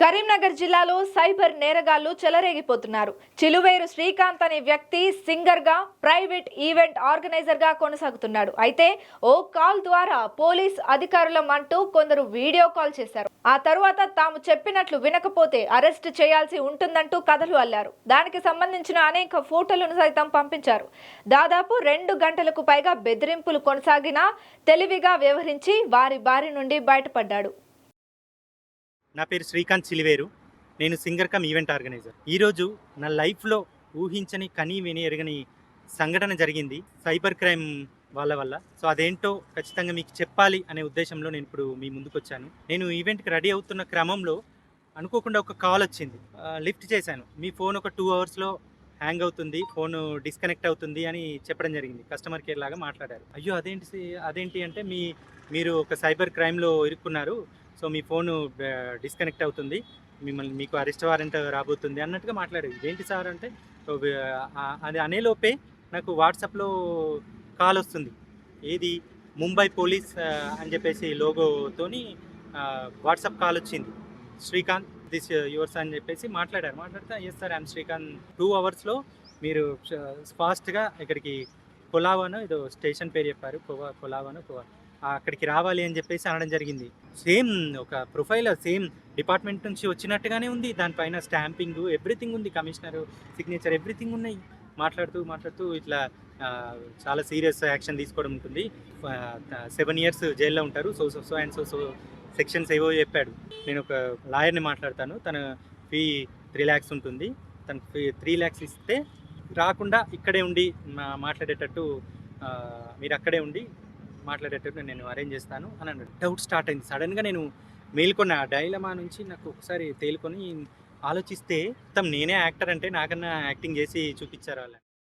కరీంనగర్ జిల్లాలో సైబర్ నేరగాళ్లు చెలరేగిపోతున్నారు. చిలువేరు శ్రీకాంత్ అనే వ్యక్తి సింగర్ గా, ప్రైవేట్ ఈవెంట్ ఆర్గనైజర్ గా కొనసాగుతున్నాడు. అయితే ఓ కాల్ ద్వారా పోలీస్ అధికారులం అంటూ కొందరు వీడియో కాల్ చేశారు. ఆ తరువాత తాము చెప్పినట్లు వినకపోతే అరెస్ట్ చేయాల్సి ఉంటుందంటూ కథలు అల్లారు. దానికి సంబంధించిన అనేక ఫోటోలను సైతం పంపించారు. దాదాపు 2 గంటలకు పైగా బెదిరింపులు కొనసాగినా తెలివిగా వ్యవహరించి వారి బారి నుండి బయటపడ్డాడు. నా పేరు శ్రీకాంత్ చిలివేరు. నేను సింగర్ కమ్ ఈవెంట్ ఆర్గనైజర్. ఈరోజు నా లైఫ్లో ఊహించని కని విని ఎరగని సంఘటన జరిగింది సైబర్ క్రైమ్ వల్ల. సో అదేంటో ఖచ్చితంగా మీకు చెప్పాలి అనే ఉద్దేశంలో నేను ఇప్పుడు మీ ముందుకు వచ్చాను. నేను ఈవెంట్కి రెడీ అవుతున్న క్రమంలో అనుకోకుండా ఒక కాల్ వచ్చింది. లిఫ్ట్ చేశాను. మీ ఫోన్ ఒక 2 అవర్స్లో హ్యాంగ్ అవుతుంది, ఫోన్ డిస్కనెక్ట్ అవుతుంది అని చెప్పడం జరిగింది. కస్టమర్ కేర్ లాగా మాట్లాడారు. అయ్యో అదేంటి అంటే మీరు ఒక సైబర్ క్రైమ్లో ఇరుక్కున్నారు, సో మీ ఫోను డిస్కనెక్ట్ అవుతుంది, మీకు అరెస్ట్ వారెంట్ రాబోతుంది అన్నట్టుగా మాట్లాడేది. ఇదేంటి సార్ అంటే అది అనేలోపే నాకు వాట్సాప్లో కాల్ వస్తుంది. ఏది ముంబై పోలీస్ అని చెప్పేసి లోగోతోని వాట్సాప్ కాల్ వచ్చింది. శ్రీకాంత్ దిస్ యువర్స్ అని చెప్పేసి మాట్లాడితే ఎస్ సార్ ఐఎమ్ శ్రీకాంత్, 2 అవర్స్లో మీరు ఫాస్ట్గా ఇక్కడికి కొలావానో ఏదో స్టేషన్ పేరు చెప్పారు, కొలావానో అక్కడికి రావాలి అని చెప్పేసి అనడం జరిగింది. సేమ్ ఒక ప్రొఫైల్ సేమ్ డిపార్ట్మెంట్ నుంచి వచ్చినట్టుగానే ఉంది. దానిపైన స్టాంపింగ్ ఎవ్రీథింగ్ ఉంది, కమిషనర్ సిగ్నేచర్ ఎవ్రీథింగ్ ఉన్నాయి. మాట్లాడుతూ ఇట్లా చాలా సీరియస్ యాక్షన్ తీసుకోవడం ఉంటుంది, 7 years జైల్లో ఉంటారు, సో అండ్ సో సెక్షన్స్ ఏవో చెప్పాడు. నేను ఒక లాయర్ని మాట్లాడతాను, తన ఫీ 3 lakhs ఉంటుంది, తనకు ఫీ 3 lakhs ఇస్తే రాకుండా ఇక్కడే ఉండి మాట్లాడేటట్టు, మీరు అక్కడే ఉండి మాట్లాడేటట్టు నేను అరేంజ్ చేస్తాను అని అన్నాడు. డౌట్ స్టార్ట్ అయింది. సడన్గా నేను మేల్కొన్న డైలమా నుంచి నాకు ఒకసారి తేలుకొని ఆలోచిస్తే మొత్తం నేనే యాక్టర్ అంటే నాకన్నా యాక్టింగ్ చేసి చూపించారు వాళ్ళు.